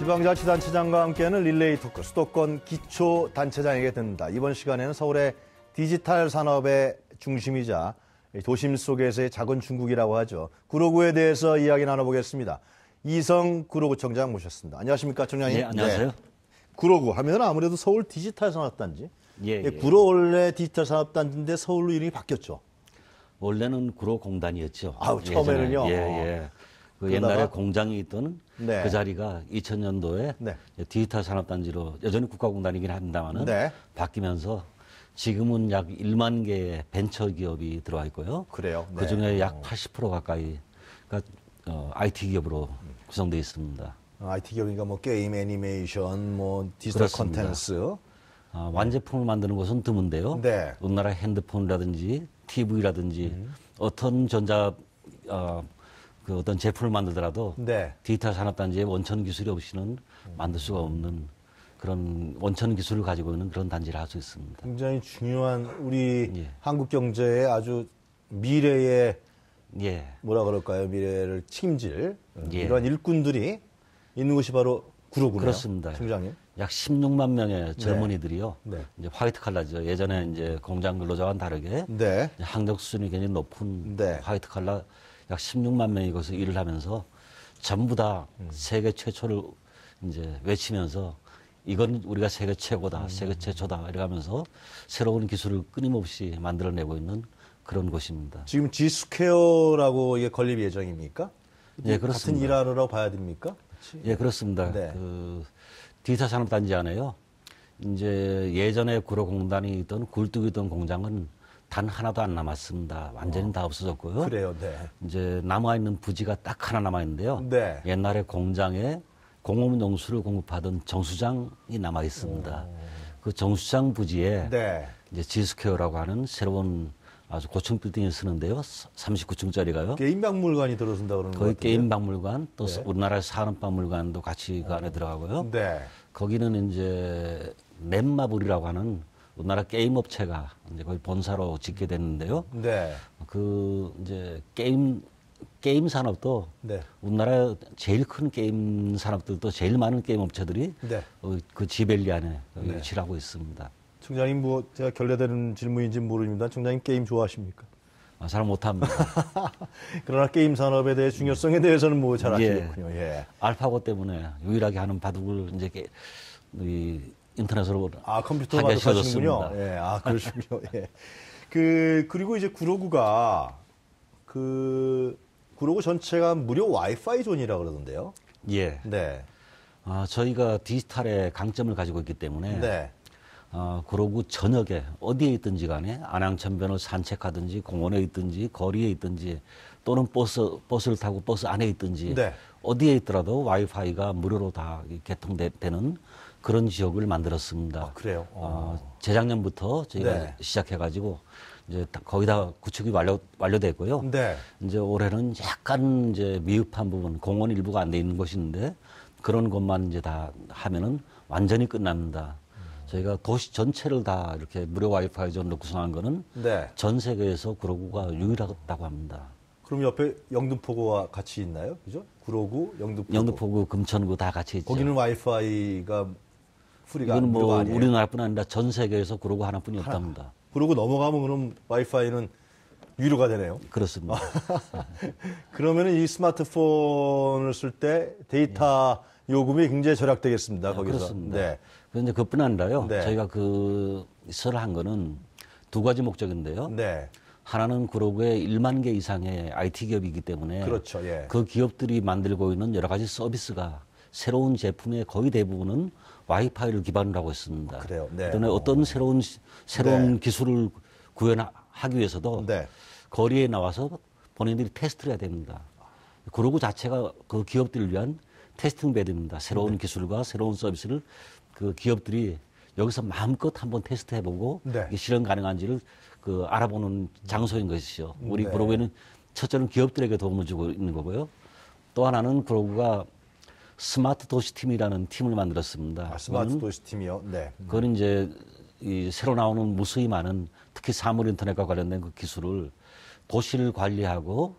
지방자치단체장과 함께하는 릴레이 토크 수도권 기초단체장에게 듣는다. 이번 시간에는 서울의 디지털 산업의 중심이자 도심 속에서의 작은 중국이라고 하죠. 구로구에 대해서 이야기 나눠보겠습니다. 이성 구로구청장 모셨습니다. 안녕하십니까, 청장님? 네, 안녕하세요. 네. 구로구 하면 아무래도 서울 디지털 산업단지. 예. 구로 원래 디지털 산업단지인데 서울로 이름이 바뀌었죠. 원래는 구로공단이었죠. 처음에는요. 예. 그 옛날에 공장이 있던 네. 그 자리가 2000년도에 네. 디지털 산업단지로 여전히 국가공단이긴 합니다만은 네. 바뀌면서 지금은 약 1만 개의 벤처 기업이 들어와 있고요. 그래요. 네. 그 중에 약 80% 가까이가 IT 기업으로 구성되어 있습니다. IT 기업이니까 뭐 게임, 애니메이션, 뭐 디지털 그렇습니다. 콘텐츠. 완제품을 만드는 곳은 드문데요. 네. 우리나라 핸드폰이라든지 TV라든지 어떤 어떤 제품을 만들더라도 네. 디지털 산업단지의 원천 기술이 없이는 만들 수가 없는 그런 원천 기술을 가지고 있는 그런 단지를 할 수 있습니다. 굉장히 중요한 우리 한국 경제의 아주 미래의 뭐라 그럴까요? 미래를 책임질 이런 일꾼들이 있는 곳이 바로 구로구네요. 그렇습니다. 총장님. 약 16만 명의 젊은이들이요. 네. 이제 화이트 칼라죠. 예전에 이제 공장 근로자와는 다르게 네. 학력 수준이 굉장히 높은 네. 화이트 칼라 약 16만 명이 거기서 일을 하면서 전부 다 세계 최초를 이제 외치면서 이건 우리가 세계 최고다, 세계 최초다 이러면서 새로운 기술을 끊임없이 만들어내고 있는 그런 곳입니다. 지금 G스퀘어라고 이게 건립 예정입니까? 예, 그렇습니다. 같은 일하느라고 봐야 됩니까? 예, 그렇습니다. 네. 그 디지털 산업단지 안에요. 이제 예전에 구로공단이 있던 굴뚝이 있던 공장은 단 하나도 안 남았습니다. 완전히 다 없어졌고요. 그래요, 네. 이제 남아있는 부지가 딱 하나 남아있는데요. 네. 옛날에 공장에 공업 용수를 공급하던 정수장이 남아 있습니다. 그 정수장 부지에 네. 이제 G스퀘어라고 하는 새로운 아주 고층 빌딩을 쓰는데요. 39층짜리가요. 게임 박물관이 들어선다 그러는 거예요. 거기 게임 박물관 또 네. 우리나라 산업 박물관도 같이 그 안에 들어가고요. 네. 거기는 이제 넷마블이라고 하는 우리나라 게임 업체가 이제 거기 본사로 짓게 됐는데요. 네. 그 이제 게임 산업도 네. 우리나라 제일 큰 게임 산업들도 제일 많은 게임 업체들이 네. 그 지벨리 안에 위치를 하고 있습니다. 총장님 뭐 제가 결례되는 질문인지 모릅니다. 총장님 게임 좋아하십니까? 잘 못합니다. 그러나 게임 산업에 대해 중요성에 대해서는 뭐 잘 아시겠군요. 예. 알파고 때문에 유일하게 하는 바둑을 이제 이 인터넷으로 컴퓨터 바둑하시는군요. 예. 그러시군요. 예. 그리고 이제 구로구가 구로구 전체가 무료 와이파이 존이라 그러던데요. 예. 네. 저희가 디지털의 강점을 가지고 있기 때문에 네. 구로구 전역에 어디에 있든지 간에 안양천변을 산책하든지 공원에 있든지 거리에 있든지 또는 버스를 타고 버스 안에 있든지 네. 어디에 있더라도 와이파이가 무료로 다 개통되는 그런 지역을 만들었습니다. 그래요? 재작년부터 저희가 네. 시작해가지고 이제 거의 다 구축이 완료됐고요. 네. 이제 올해는 약간 이제 미흡한 부분, 공원 일부가 안 돼 있는 곳이 있는데 그런 것만 이제 다 하면은 완전히 끝납니다. 저희가 도시 전체를 다 이렇게 무료 와이파이 존으로 구성한 거는 네. 전 세계에서 구로구가 유일하다고 합니다. 그럼 옆에 영등포구와 같이 있나요? 그죠? 구로구, 영등포구, 금천구 다 같이 있죠. 거기는 와이파이가 프리가 이건 뭐 아니에요? 우리나라뿐 아니라 전 세계에서 구로구 하나뿐이 없답니다. 구로구 넘어가면 그럼 와이파이는 유료가 되네요. 그렇습니다. 그러면은 이 스마트폰을 쓸 때 데이터 요금이 굉장히 절약되겠습니다. 거기서. 그렇습니다. 네. 그런데 그뿐 아니라요. 네. 저희가 그 설을 한 거는 두 가지 목적인데요. 네. 하나는 구로구에 1만 개 이상의 IT 기업이기 때문에 그렇죠. 예. 그 기업들이 만들고 있는 여러 가지 서비스가 새로운 제품의 거의 대부분은 와이파이를 기반으로 하고 있습니다. 그래요. 네. 그다음에 어떤 새로운 네. 기술을 구현하기 위해서도 네. 거리에 나와서 본인들이 테스트를 해야 됩니다. 구로구 자체가 그 기업들을 위한 테스팅 베드입니다. 새로운 기술과 새로운 서비스를 그 기업들이 여기서 마음껏 한번 테스트해보고 네. 이게 실현 가능한지를 알아보는 장소인 것이죠. 우리 네. 구로구에는 첫째는 기업들에게 도움을 주고 있는 거고요. 또 하나는 구로구가 스마트 도시 팀이라는 팀을 만들었습니다. 스마트 도시 팀이요? 네. 그건 이제 이 새로 나오는 무수히 많은 특히 사물 인터넷과 관련된 그 기술을 도시를 관리하고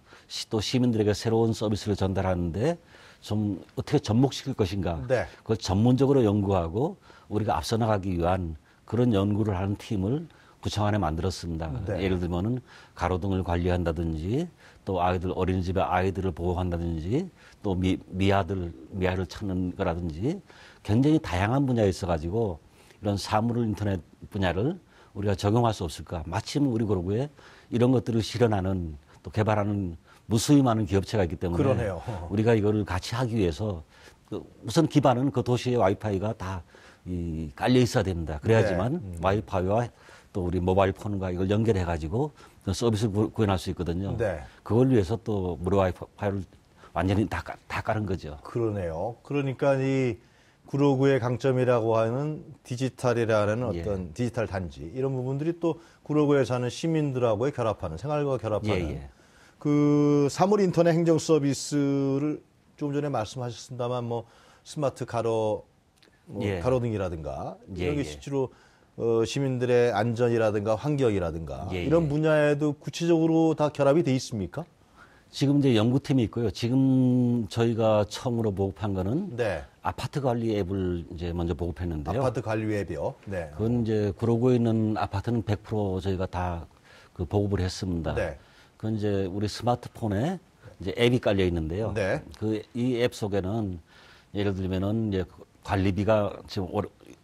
또 시민들에게 새로운 서비스를 전달하는데 좀 어떻게 접목시킬 것인가. 네. 그걸 전문적으로 연구하고 우리가 앞서 나가기 위한 그런 연구를 하는 팀을 구청 안에 만들었습니다. 네. 예를 들면은 가로등을 관리한다든지 또 아이들 어린이집에 아이들을 보호한다든지 또 미아를 찾는 거라든지 굉장히 다양한 분야에 있어가지고 이런 사물 인터넷 분야를 우리가 적용할 수 없을까. 마침 우리 고로구에 이런 것들을 실현하는 또 개발하는 무수히 많은 기업체가 있기 때문에 그러네요. 우리가 이거를 같이 하기 위해서 우선 기반은 그 도시의 와이파이가 다 깔려 있어야 됩니다. 그래야지만 네. 와이파이와 또 우리 모바일 폰과 이걸 연결해 가지고 그 서비스를 구현할 수 있거든요. 네. 그걸 위해서 또 무료 와이파이를 완전히 다 깔은 거죠. 그러네요. 그러니까 이 구로구의 강점이라고 하는 디지털이라는 어떤 디지털 단지 이런 부분들이 또 구로구에 사는 시민들하고의 결합하는 생활과 결합하는 그 사물 인터넷 행정 서비스를 조금 전에 말씀하셨습니다만 뭐 스마트 가로등이라든가 이런 게 실제로 시민들의 안전이라든가 환경이라든가 이런 분야에도 구체적으로 다 결합이 돼 있습니까? 지금 이제 연구팀이 있고요. 지금 저희가 처음으로 보급한 거는 네. 아파트 관리 앱을 이제 먼저 보급했는데요. 아파트 관리 앱이요. 네. 그건 이제 구로구에 있는 아파트는 100% 저희가 다 그 보급을 했습니다. 네. 그건 이제 우리 스마트폰에 이제 앱이 깔려 있는데요. 네. 그 이 앱 속에는 예를 들면은 이제 관리비가 지금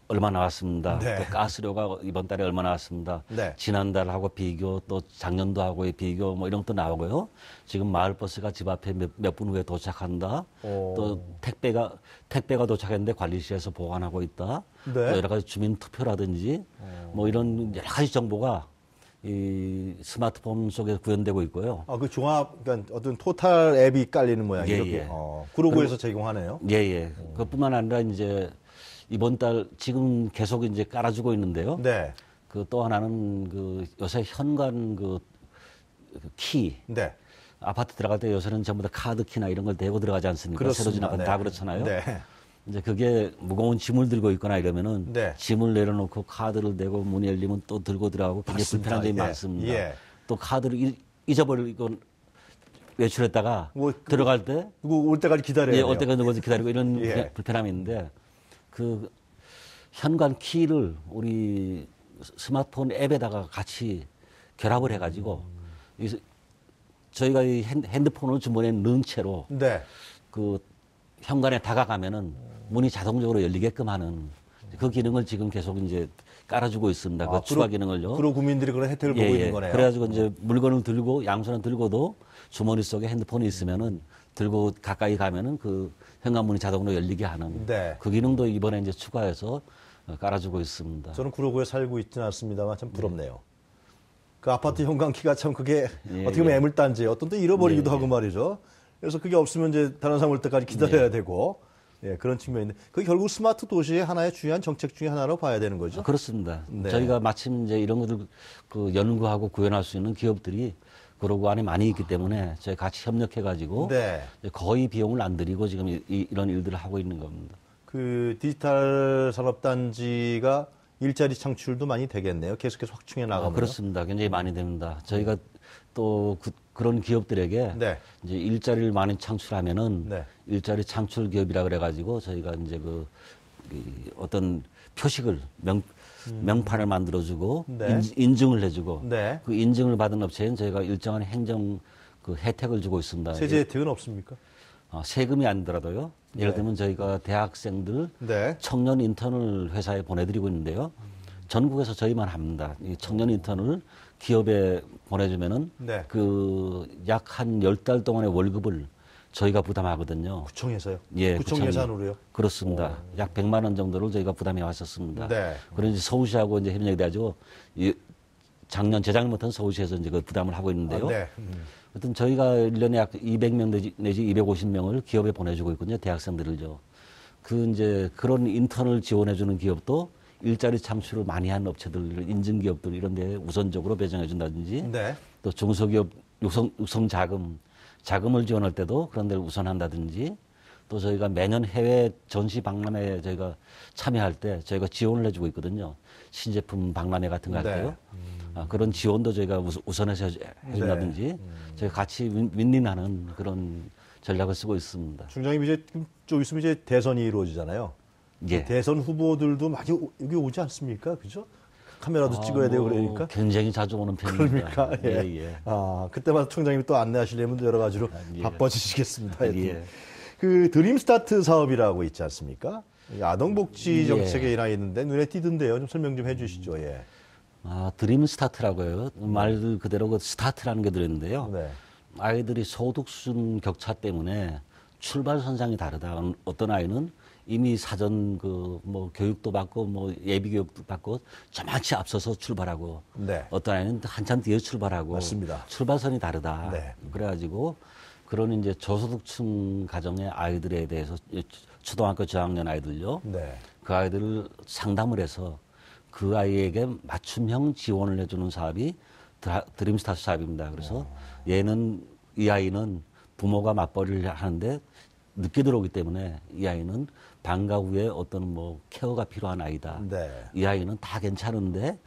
얼마 나왔습니다. 네. 또 가스료가 이번 달에 얼마 나왔습니다. 네. 지난달하고 비교, 또 작년도하고의 비교 뭐 이런 것도 나오고요. 지금 마을버스가 집 앞에 몇 분 후에 도착한다. 또 택배가 도착했는데 관리실에서 보관하고 있다. 네. 또 여러 가지 주민 투표라든지 뭐 이런 여러 가지 정보가 이 스마트폰 속에 구현되고 있고요. 아, 그 그러니까 어떤 토탈 앱이 깔리는 모양이에요. 구로구에서 제공하네요. 예. 그뿐만 아니라 이제 이번 달 지금 계속 이제 깔아주고 있는데요. 네. 그 또 하나는 그 요새 현관 그 키. 네. 아파트 들어갈 때 요새는 전부 다 카드 키나 이런 걸 대고 들어가지 않습니까? 그렇습니다. 새로 지나간 네. 다 그렇잖아요. 네. 이제 그게 무거운 짐을 들고 있거나 이러면은 네. 짐을 내려놓고 카드를 대고 문이 열리면 또 들고 들어가고 굉장히 맞습니다. 불편한 점이 예. 많습니다. 예. 또 카드를 잊어버리고 외출했다가 들어갈 때 누구 올 때까지 기다려야 돼요. 올 때까지 기다리고 이런 예. 불편함이 있는데 그 현관 키를 우리 스마트폰 앱에다가 같이 결합을 해가지고 저희가 이 핸드폰을 주머니에 넣은 채로 네. 그 현관에 다가가면은 문이 자동적으로 열리게끔 하는 그 기능을 지금 계속 이제 깔아주고 있습니다. 그 추가 기능을요. 구로 구민들이 그런 혜택을 보고 있는 거네요. 그래가지고 이제 물건을 들고 양손에 들고도 주머니 속에 핸드폰이 있으면은 들고 가까이 가면은 그 현관문이 자동으로 열리게 하는 네. 그 기능도 이번에 이제 추가해서 깔아주고 있습니다. 저는 구로구에 살고 있지는 않습니다만 참 부럽네요. 그 아파트 현관키가 참 그게 어떻게 보면 애물단지 어떤 때 잃어버리기도 하고 말이죠. 그래서 그게 없으면 이제 다른 사람 올 때까지 기다려야 되고 그런 측면인데 그게 결국 스마트 도시의 하나의 중요한 정책 중에 하나로 봐야 되는 거죠. 그렇습니다. 네. 저희가 마침 이제 이런 것들 그 연구하고 구현할 수 있는 기업들이 구로구 안에 많이 있기 때문에 저희 같이 협력해가지고 네. 거의 비용을 안 들이고 지금 이런 일들을 하고 있는 겁니다. 그 디지털 산업단지가 일자리 창출도 많이 되겠네요. 계속해서 확충해 나가면. 그렇습니다. 굉장히 많이 됩니다. 저희가 또 그런 기업들에게 네. 이제 일자리를 많이 창출하면은 네. 일자리 창출 기업이라 그래가지고 저희가 이제 어떤 표식을 명판을 만들어주고 네. 인증을 해주고 네. 그 인증을 받은 업체는 저희가 일정한 행정 그 혜택을 주고 있습니다. 세제 혜택은 없습니까? 세금이 아니더라도요. 예를 네. 들면 저희가 대학생들 네. 청년 인턴을 회사에 보내드리고 있는데요. 전국에서 저희만 합니다. 이 청년 인턴을 기업에 보내주면은 네. 그 약 한 10달 동안의 월급을 저희가 부담하거든요. 구청에서요? 예, 구청 구청이. 예산으로요? 그렇습니다. 약 100만 원 정도를 저희가 부담해 왔었습니다. 네. 그런데 서울시하고 이제 협력이 돼가지고 재작년부터는 서울시에서 이제 그 부담을 하고 있는데요. 네. 하여튼 저희가 1년에 약 200명 내지 250명을 기업에 보내주고 있거든요. 대학생들을요. 이제 그런 인턴을 지원해주는 기업도 일자리 창출을 많이 한 업체들, 인증기업들 이런 데 우선적으로 배정해준다든지 네. 또 중소기업 육성 자금을 지원할 때도 그런 데를 우선한다든지 또 저희가 매년 해외 전시 박람회에 저희가 참여할 때 저희가 지원을 해주고 있거든요. 신제품 박람회 같은 거 할 때요. 그런 지원도 저희가 우선해서 해준다든지 저희가 같이 윈윈하는 그런 전략을 쓰고 있습니다. 총장님 이제 좀 있으면 이제 대선이 이루어지잖아요. 예. 대선 후보들도 많이 여기 오지 않습니까? 그죠? 카메라도 찍어야 되고 그러니까. 굉장히 자주 오는 편입니다. 그러니까 예. 아, 그때마다 총장님이 또 안내하시려면 여러 가지로 예. 바빠지시겠습니다. 예. 그 드림스타트 사업이라고 있지 않습니까? 아동복지 정책에 일환이 있는데 눈에 띄던데요. 좀 설명 좀 해주시죠. 예. 아, 드림 스타트라고 해요. 말 그대로 그 스타트라는 게 들어있는데요. 네. 아이들이 소득 수준 격차 때문에 출발 선상이 다르다. 어떤 아이는 이미 사전 교육도 받고 예비 교육도 받고 저만치 앞서서 출발하고 네. 어떤 아이는 한참 뒤에 출발하고 맞습니다. 출발선이 다르다. 네. 그래가지고 그런 이제 저소득층 가정의 아이들에 대해서 초등학교 저학년 아이들요. 네. 그 아이들을 상담을 해서 그 아이에게 맞춤형 지원을 해주는 사업이 드림스타트 사업입니다. 그래서 이 아이는 부모가 맞벌이를 하는데 늦게 들어오기 때문에 이 아이는 방과 후에 어떤 케어가 필요한 아이다. 네. 이 아이는 다 괜찮은데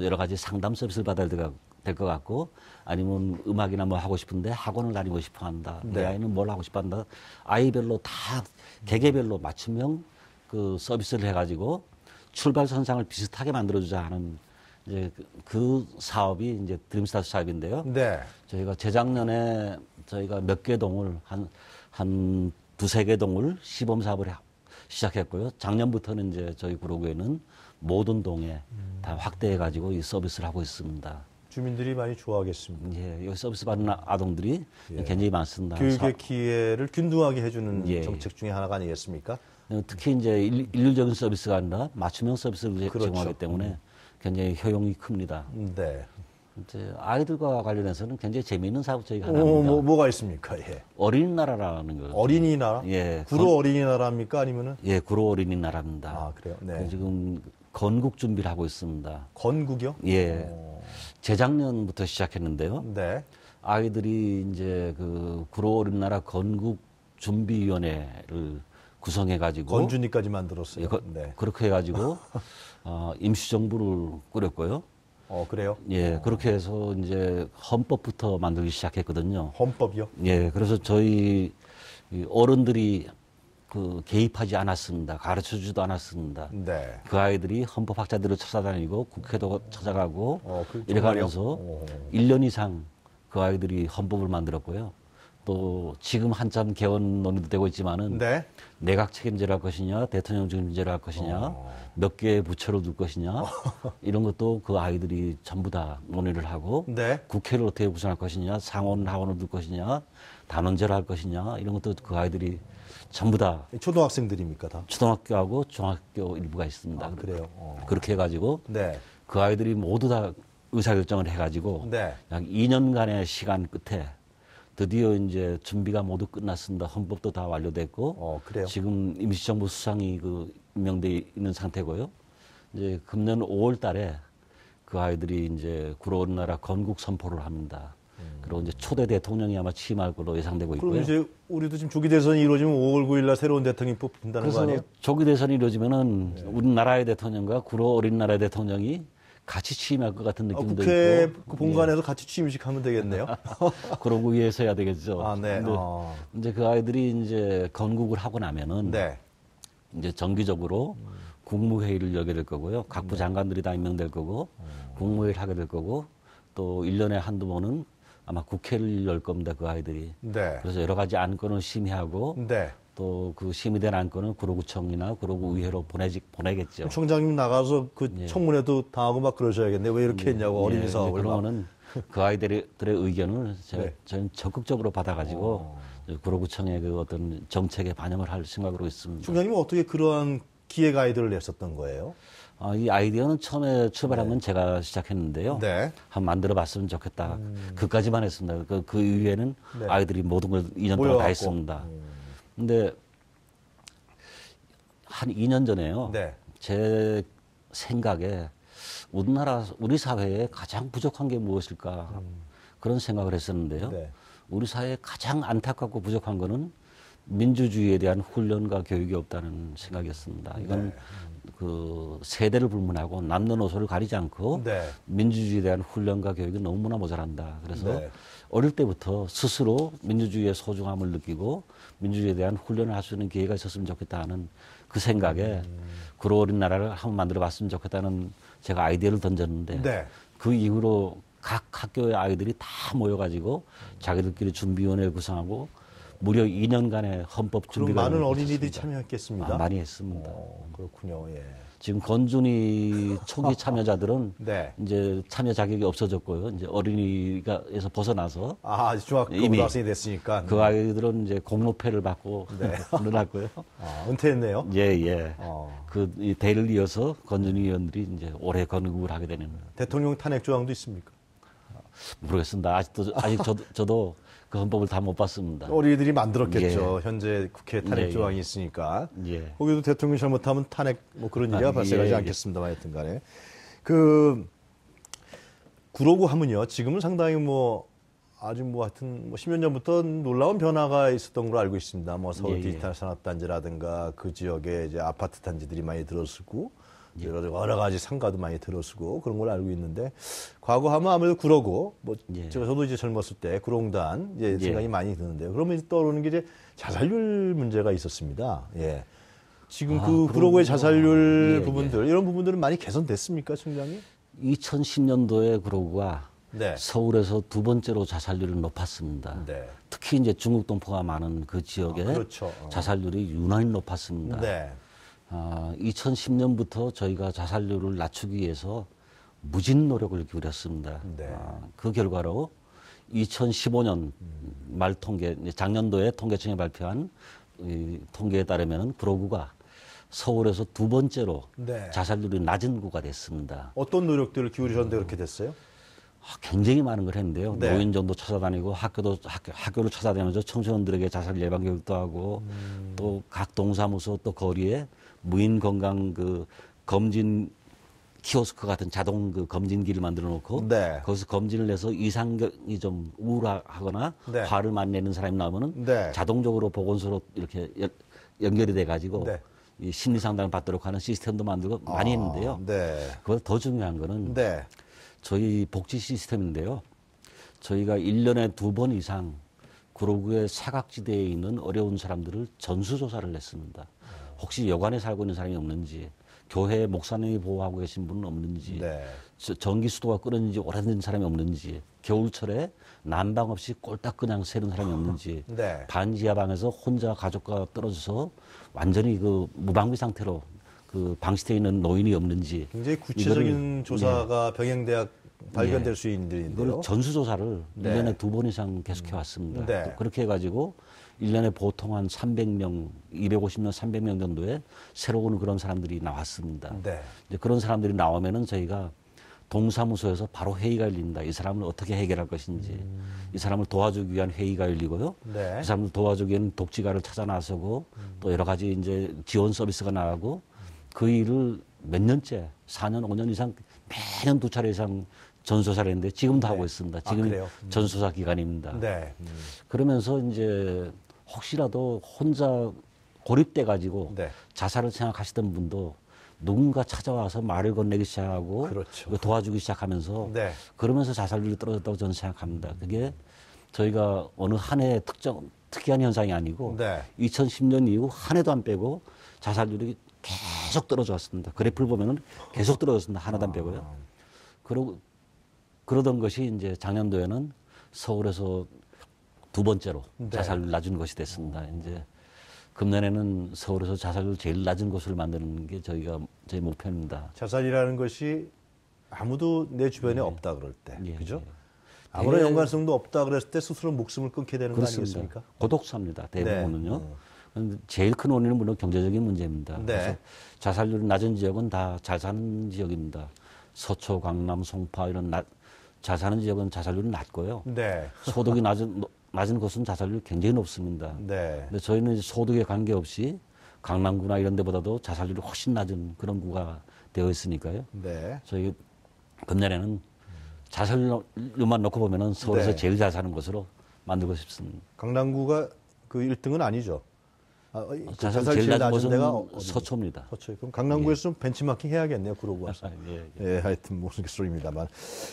여러 가지 상담 서비스를 받아야 될 것 같고 아니면 음악이나 하고 싶은데 학원을 다니고 싶어 한다. 네. 이 아이는 뭘 하고 싶어 한다. 아이별로 다 개개별로 맞춤형 그 서비스를 해가지고 출발 선상을 비슷하게 만들어주자 하는 이제 그 사업이 이제 드림스타트 사업인데요. 네. 저희가 재작년에 저희가 몇 개 동을 한 두세 개 동을 시범 사업을 시작했고요. 작년부터는 이제 저희 구로구에는 모든 동에 다 확대해가지고 이 서비스를 하고 있습니다. 주민들이 많이 좋아하겠습니다. 예, 여기 서비스 받는 아동들이 굉장히 많습니다. 교육의 기회를 균등하게 해주는 예. 정책 중에 하나가 아니겠습니까? 특히 이제 일률적인 서비스가 아니라 맞춤형 서비스를 그렇죠. 제공하기 때문에 굉장히 효용이 큽니다. 네. 이제 아이들과 관련해서는 굉장히 재미있는 사업 저희가 하나 합니다. 뭐가 있습니까? 예. 어린이나라라는 거. 어린이나라? 예. 구로 어린이나라입니까? 아니면은? 예, 구로 어린이나라입니다. 아, 그래요? 네. 지금 건국 준비를 하고 있습니다. 건국이요? 예. 재작년부터 시작했는데요. 네. 아이들이 이제 그 구로 어린이나라 건국 준비위원회를 구성해가지고 건준이까지 만들었어요. 예, 네. 그렇게 해가지고 임시정부를 꾸렸고요. 그래요? 예, 그렇게 해서 이제 헌법부터 만들기 시작했거든요. 헌법이요? 예, 그래서 저희 어른들이 개입하지 않았습니다. 가르쳐 주지도 않았습니다. 네. 그 아이들이 헌법학자들을 찾아다니고 국회도 찾아가고 이렇게 정말요? 하면서 1년 이상 그 아이들이 헌법을 만들었고요. 또 지금 한참 개헌 논의도 되고 있지만은 네. 내각 책임제를 할 것이냐, 대통령 책임제를 할 것이냐, 몇 개의 부처를 둘 것이냐, 이런 것도 그 아이들이 전부 다 논의를 하고, 네. 국회를 어떻게 구성할 것이냐, 상원, 하원을 둘 것이냐, 단원제를 할 것이냐, 이런 것도 그 아이들이 전부 다 초등학생들입니까? 다? 초등학교하고 중학교 일부가 있습니다. 그래요? 그렇게 해가지고 네. 그 아이들이 모두 다 의사결정을 해가지고 네. 약 2년간의 시간 끝에 드디어 이제 준비가 모두 끝났습니다. 헌법도 다 완료됐고 그래요? 지금 임시정부 수상이 임명돼 있는 상태고요. 이제 금년 5월 달에 그 아이들이 이제 구로 어린이나라 건국 선포를 합니다. 그리고 이제 초대 대통령이 아마 취임할 걸로 예상되고 있고요. 그럼 이제 우리도 지금 조기 대선이 이루어지면 5월 9일 날 새로운 대통령이 뽑힌다는 거 아니에요? 그래서 조기 대선이 이루어지면은 우리나라의 대통령과 구로 어린이나라의 대통령이 같이 취임할 것 같은 느낌도 국회 있고. 그 본관에서 같이 취임식 하면 되겠네요. 그러고 위해서 해야 되겠죠. 아, 네. 근데 이제 그 아이들이 이제 건국을 하고 나면은 네. 이제 정기적으로 국무회의를 열게 될 거고요. 각부 장관들이 다 임명될 거고 국무회의를 하게 될 거고 또 1년에 한두 번은 아마 국회를 열 겁니다. 그 아이들이. 네. 그래서 여러 가지 안건을 심의하고 네. 또 그 심의된 안건은 구로구청이나 구로구의회로 보내겠죠. 총장님 나가서 그 청문회도 당하고 막 그러셔야겠네. 왜 이렇게 했냐고 어린이 사업을. 그러면은 그 아이들의 의견을 네. 저는 적극적으로 받아가지고 구로구청의 그 어떤 정책에 반영을 할 생각으로 있습니다. 총장님은 어떻게 그러한 기획 아이디어를 냈었던 거예요? 이 아이디어는 처음에 출발한 건 제가 시작했는데요. 네. 한번 만들어봤으면 좋겠다. 그까지만 했습니다. 그 이후에는 네. 아이들이 모든 걸 2년 동안 다 했습니다. 근데 한 2년 전에요. 네. 제 생각에 우리 사회에 가장 부족한 게 무엇일까 그런 생각을 했었는데요. 네. 우리 사회에 가장 안타깝고 부족한 거는 민주주의에 대한 훈련과 교육이 없다는 생각이었습니다. 이건 그 세대를 불문하고 남녀노소를 가리지 않고 네. 민주주의에 대한 훈련과 교육이 너무나 모자란다. 그래서 네. 어릴 때부터 스스로 민주주의의 소중함을 느끼고 민주주의에 대한 훈련을 할 수 있는 기회가 있었으면 좋겠다 하는 그 생각에 구로 어린 나라를 한번 만들어 봤으면 좋겠다는 제가 아이디어를 던졌는데 네. 그 이후로 각 학교의 아이들이 다 모여가지고 자기들끼리 준비위원회를 구성하고 무려 2년간의 헌법 그럼 준비가 많은 어린이들이 참여했겠습니다. 많이 했습니다. 그렇군요. 예. 지금 건준이 초기 참여자들은 네. 이제 참여 자격이 없어졌고요. 이제 어린이가에서 벗어나서 중학교 이미 고등학생이 됐으니까. 그 아이들은 이제 공로패를 받고 네. 늘어났고요. 은퇴했네요. 예, 예. 이 대를 이어서 건준이 의원들이 이제 올해 건국을 하게 되는. 대통령 탄핵 조항도 있습니까? 모르겠습니다. 아직 저도 그 헌법을 다 못 봤습니다. 어린이들이 만들었겠죠. 예. 현재 국회 탄핵 예, 조항이 있으니까. 예. 거기도 대통령이 잘못하면 탄핵 뭐 그런 일이 발생하지 예. 않겠습니다만 하여튼 간에. 구로구 하면요. 지금은 상당히 아주 하여튼 10년 전부터 놀라운 변화가 있었던 걸로 알고 있습니다. 서울 예, 디지털 산업단지라든가 그 지역에 이제 아파트 단지들이 많이 들어서고 여러 가지 상가도 많이 들어서고 그런 걸 알고 있는데 과거 하면 아무래도 구로구 저도 이제 젊었을 때 구롱단 이제 생각이 많이 드는데요. 그러면 이제 떠오르는 게 이제 자살률 문제가 있었습니다. 예. 지금 구로구의 자살률 부분들 이런 부분들은 많이 개선됐습니까, 총장님? 2010년도에 구로구가 네. 서울에서 두 번째로 자살률이 높았습니다. 네. 특히 이제 중국 동포가 많은 그 지역에 그렇죠. 자살률이 유난히 높았습니다. 네. 2010년부터 저희가 자살률을 낮추기 위해서 무진 노력을 기울였습니다. 네. 그 결과로 2015년 말 통계, 작년도에 통계청이 발표한 이 통계에 따르면 구로구가 서울에서 두 번째로 네. 자살률이 낮은 구가 됐습니다. 어떤 노력들을 기울이셨는데 그렇게 됐어요? 굉장히 많은 걸 했는데요. 네. 노인정도 찾아다니고 학교를 찾아다니면서 청소년들에게 자살 예방 교육도 하고 또 각 동사무소 또 거리에 무인 건강 검진 키오스크 같은 자동 검진기를 만들어 놓고 네. 거기서 검진을 해서 이상이 좀 우울하거나 네. 화를 많이 내는 사람이 나오면은 네. 자동적으로 보건소로 이렇게 연결이 돼 가지고 네. 이 심리 상담을 받도록 하는 시스템도 만들고 많이 했는데요. 네. 그보다 더 중요한 거는 네. 저희 복지 시스템인데요. 저희가 1년에 2번 이상 구로구의 사각지대에 있는 어려운 사람들을 전수조사를 했습니다. 혹시 여관에 살고 있는 사람이 없는지, 교회 목사님이 보호하고 계신 분은 없는지, 네. 전기 수도가 끊어진 지 오래된 사람이 없는지, 겨울철에 난방 없이 꼴딱 그냥 새는 사람이 없는지, 네. 반지하방에서 혼자 가족과 떨어져서 완전히 무방비 상태로 방치되어 있는 노인이 없는지. 굉장히 구체적인 조사가 병행돼야 발견될 수 있는 일인데요. 이걸 전수조사를 네. 1년에 2번 이상 계속해 왔습니다. 네. 그렇게 해가지고 1년에 보통 한 300명, 250명, 300명 정도의 새로운 그런 사람들이 나왔습니다. 네. 이제 그런 사람들이 나오면은 저희가 동사무소에서 바로 회의가 열립니다. 이 사람을 어떻게 해결할 것인지, 이 사람을 도와주기 위한 회의가 열리고요. 네. 이 사람을 도와주기 위한 독지가를 찾아 나서고 또 여러 가지 이제 지원 서비스가 나가고 그 일을 몇 년째, 4년, 5년 이상 매년 2차례 이상 전수조사를 했는데 지금도 하고 있습니다. 지금 그래요? 전수조사 기간입니다. 네. 그러면서 이제 혹시라도 혼자 고립돼 가지고 네. 자살을 생각하시던 분도 누군가 찾아와서 말을 건네기 시작하고 그렇죠. 도와주기 시작하면서 네. 그러면서 자살률이 떨어졌다고 저는 생각합니다. 그게 저희가 어느 한 해의 특이한 현상이 아니고 네. 2010년 이후 한 해도 안 빼고 자살률이 계속 떨어져 왔습니다. 그래프를 보면은 계속 떨어졌습니다. 하나도 안 빼고요. 그러던 것이 이제 작년도에는 서울에서 두 번째로 네. 자살률 낮은 것이 됐습니다. 이제 금년에는 서울에서 자살률 제일 낮은 곳을 만드는 게 저희 목표입니다. 자살이라는 것이 아무도 내 주변에 없다 그럴 때, 예, 그죠? 예. 아무런 연관성도 없다 그랬을 때 스스로 목숨을 끊게 되는 거 그렇습니다. 아니겠습니까? 고독사입니다. 대부분은요. 네. 그런데 제일 큰 원인은 물론 경제적인 문제입니다. 네. 그래서 자살률이 낮은 지역은 다 잘 사는 지역입니다. 서초, 강남, 송파 이런 잘 사는 지역은 자살률이 낮고요. 네. 소득이 낮은 곳은 자살률이 굉장히 높습니다. 네. 근데 저희는 이제 소득에 관계없이 강남구나 이런 데보다도 자살률이 훨씬 낮은 그런 구가 되어 있으니까요. 네. 저희 금년에는 자살률만 놓고 보면은 서울에서 네. 제일 잘 사는 곳으로 만들고 싶습니다. 강남구가 그 1등은 아니죠. 사실 자살 제일 제일 낮은 낮은 데가 곳은 서초입니다. 서초. 그럼 강남구에서 좀 벤치마킹 해야겠네요. 그러고 와서. 예, 예, 하여튼 무슨 소리입니다만.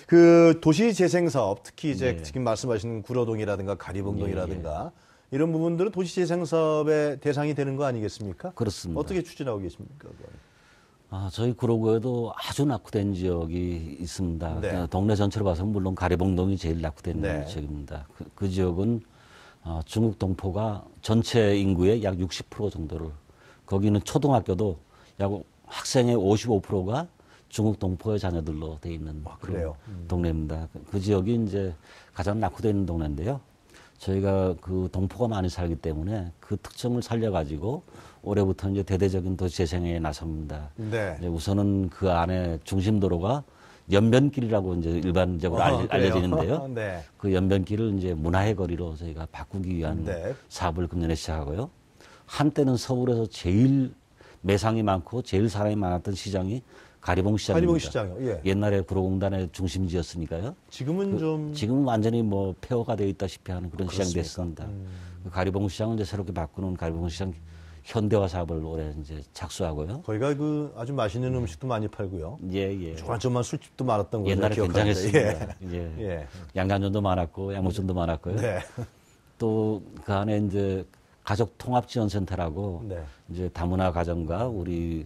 그 도시 재생 사업, 특히 이제 네. 지금 말씀하시는 구로동이라든가 가리봉동이라든가 이런 부분들은 도시 재생 사업의 대상이 되는 거 아니겠습니까? 그렇습니다. 어떻게 추진하고 계십니까? 그건? 저희 구로구에도 아주 낙후된 지역이 있습니다. 네. 그러니까 동네 전체로 봐서 물론 가리봉동이 제일 낙후된 네. 지역입니다. 그 지역은 중국 동포가 전체 인구의 약 60% 정도를, 거기는 초등학교도 약 학생의 55%가 중국 동포의 자녀들로 돼 있는 그런 그래요? 동네입니다. 그 지역이 이제 가장 낙후되어 있는 동네인데요. 저희가 그 동포가 많이 살기 때문에 그 특성을 살려가지고 올해부터 이제 대대적인 도시 재생에 나섭니다. 네. 이제 우선은 그 안에 중심도로가 연변길이라고 이제 일반적으로 알려지는데요. 네. 그 연변길을 이제 문화의 거리로 저희가 바꾸기 위한 네. 사업을 금년에 시작하고요. 한때는 서울에서 제일 매상이 많고 제일 사람이 많았던 시장이 가리봉 시장입니다. 가리봉 시장이요. 예. 옛날에 구로공단의 중심지였으니까요. 지금은 좀 지금은 완전히 뭐 폐허가 되어 있다시피 하는 그런 시장이 그렇습니까? 됐습니다. 그 가리봉 시장을 이제 새롭게 바꾸는 가리봉 시장 현대화 사업을 올해 이제 착수하고요. 거기가 그 아주 맛있는 음식도 많이 팔고요. 예. 조만조만 술집도 많았던 걸로 옛날에 기억하는데. 굉장했습니다. 예. 예. 양간전도 많았고 양모전도 많았고요. 네. 또 그 안에 이제 가족 통합 지원 센터라고 네. 이제 다문화 가정과 우리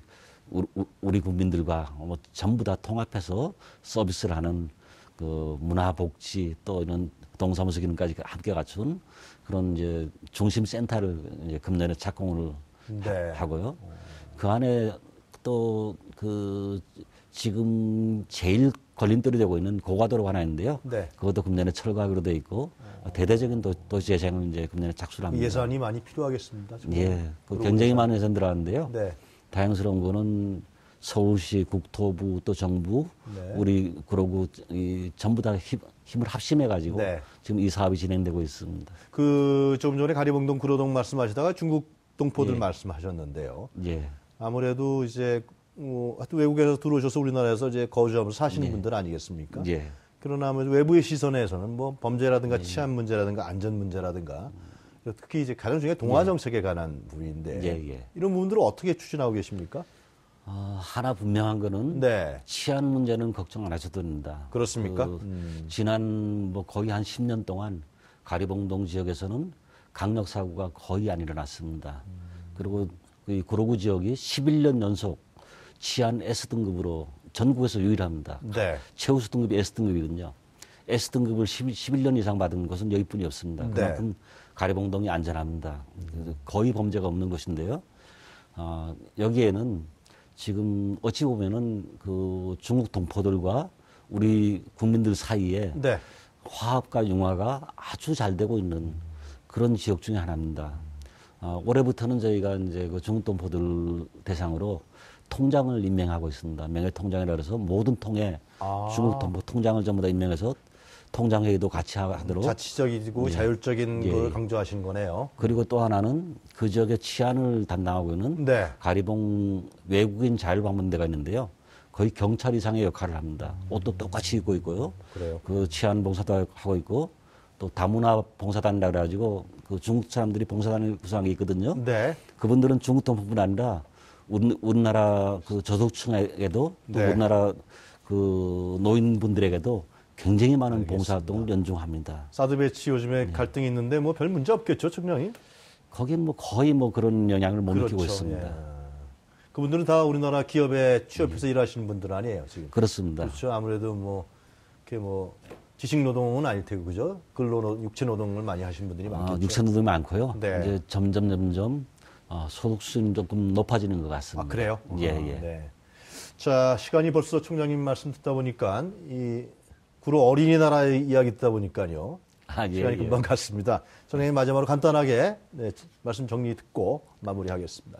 국민들과 뭐 전부 다 통합해서 서비스를 하는 그 문화 복지 또 이런 동사무소 기능까지 함께 갖춘 그런 이제 중심 센터를 이제 금년에 착공을 네. 하고요. 그 안에 또 그 지금 제일 걸림돌이 되고 있는 고가도로가 하나 있는데요. 네. 그것도 금년에 철거하기로 돼 있고 대대적인 도시 재생을 이제 금년에 착수를 합니다. 예산이 많이 필요하겠습니다. 지금. 예, 그 굉장히 많은 예산 들어가는데요. 네. 다행스러운 거는 서울시, 국토부 또 정부, 네. 우리 구로구 전부 다 힘을 합심해 가지고 네. 지금 이 사업이 진행되고 있습니다. 그 조금 전에 가리봉동 구로동 말씀하시다가 중국 동포들 예. 말씀하셨는데요. 예, 아무래도 이제 하여튼 외국에서 들어오셔서 우리나라에서 이제 거주하면서 사시는 분들 아니겠습니까? 예. 그러나 아무래도 외부의 시선에서는 뭐 범죄라든가 치안 문제라든가 안전 문제라든가 특히 이제 가장 중요한 동화 정책에 관한 부분인데 예. 이런 부분들을 어떻게 추진하고 계십니까? 하나 분명한 거는 네. 치안 문제는 걱정 안 하셔도 됩니다. 그렇습니까? 지난 뭐 거의 한 10년 동안 가리봉동 지역에서는 강력 사고가 거의 안 일어났습니다. 그리고 이 구로구 지역이 11년 연속 치안 S등급으로 전국에서 유일합니다. 네. 최우수 등급이 S등급이거든요. S등급을 11년 이상 받은 것은 여기뿐이 없습니다. 네. 그만큼 가리봉동이 안전합니다. 그래서 거의 범죄가 없는 것인데요. 여기에는 지금 어찌 보면은 그 중국 동포들과 우리 국민들 사이에 네. 화합과 융화가 아주 잘 되고 있는 그런 지역 중에 하나입니다. 올해부터는 저희가 이제 그 중국 동포들 대상으로 통장을 임명하고 있습니다. 명예통장이라 그래서 모든 통에 중국 동포 통장을 전부 다 임명해서 통장 회의도 같이 하도록. 자치적이고 자율적인 걸 강조하신 거네요. 그리고 또 하나는 그 지역의 치안을 담당하고 있는 네. 가리봉 외국인 자율방문대가 있는데요. 거의 경찰 이상의 역할을 합니다. 옷도 똑같이 입고 있고요. 그래요. 그 치안 봉사도 하고 있고 또 다문화 봉사단이라 그래가지고 그 중국 사람들이 봉사단을 구성한 게 있거든요. 네. 그분들은 중국 동포뿐 아니라 우리나라 그 저소득층에게도 또 네. 우리나라 그 노인분들에게도 굉장히 많은 알겠습니다. 봉사활동을 연중합니다. 사드 배치 요즘에 갈등이 있는데 뭐 별 문제 없겠죠, 청량이? 거긴 뭐 거의 뭐 그런 영향을 못 그렇죠. 느끼고 있습니다. 예. 그분들은 다 우리나라 기업에 취업해서 일하시는 분들 아니에요, 지금. 그렇습니다. 그렇죠. 아무래도 뭐 이렇게 뭐 지식 노동은 아닐 테고 그죠? 육체 노동을 많이 하시는 분들이 많겠죠. 육체노동이 많고요. 네. 이제 점점 소득 수준이 조금 높아지는 것 같습니다. 아, 그래요? 예. 네. 자, 시간이 벌써 총장님 말씀 듣다 보니까 이 구로 어린이나라의 이야기 듣다 보니까요. 시간이 금방 갔습니다. 총장님 마지막으로 간단하게 말씀 정리 듣고 마무리하겠습니다.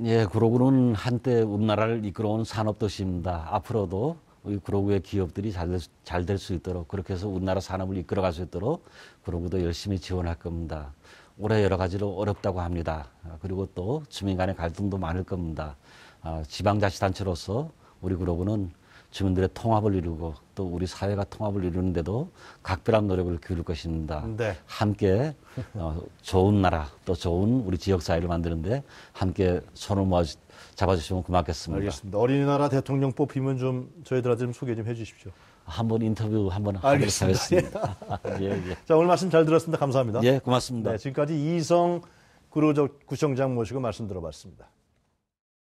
예, 구로구는 한때 우리나라를 이끌어온 산업도시입니다. 앞으로도 우리 구로구의 기업들이 잘 될 수 있도록 그렇게 해서 우리나라 산업을 이끌어갈 수 있도록 구로구도 열심히 지원할 겁니다. 올해 여러 가지로 어렵다고 합니다. 그리고 또 주민 간의 갈등도 많을 겁니다. 지방자치단체로서 우리 구로구는 주민들의 통합을 이루고 또 우리 사회가 통합을 이루는데도 각별한 노력을 기울일 것입니다. 네. 함께 좋은 나라 또 좋은 우리 지역 사회를 만드는데 함께 손을 모아 잡아주시면 고맙겠습니다. 알겠습니다. 어린이나라 대통령 뽑히면 좀 저희들한테 좀 소개 좀 해주십시오. 한번 인터뷰 한번 하도록 알겠습니다. 하겠습니다. 예, 예. 자, 오늘 말씀 잘 들었습니다. 감사합니다. 예, 고맙습니다. 네, 지금까지 이성 구청장 모시고 말씀 들어봤습니다.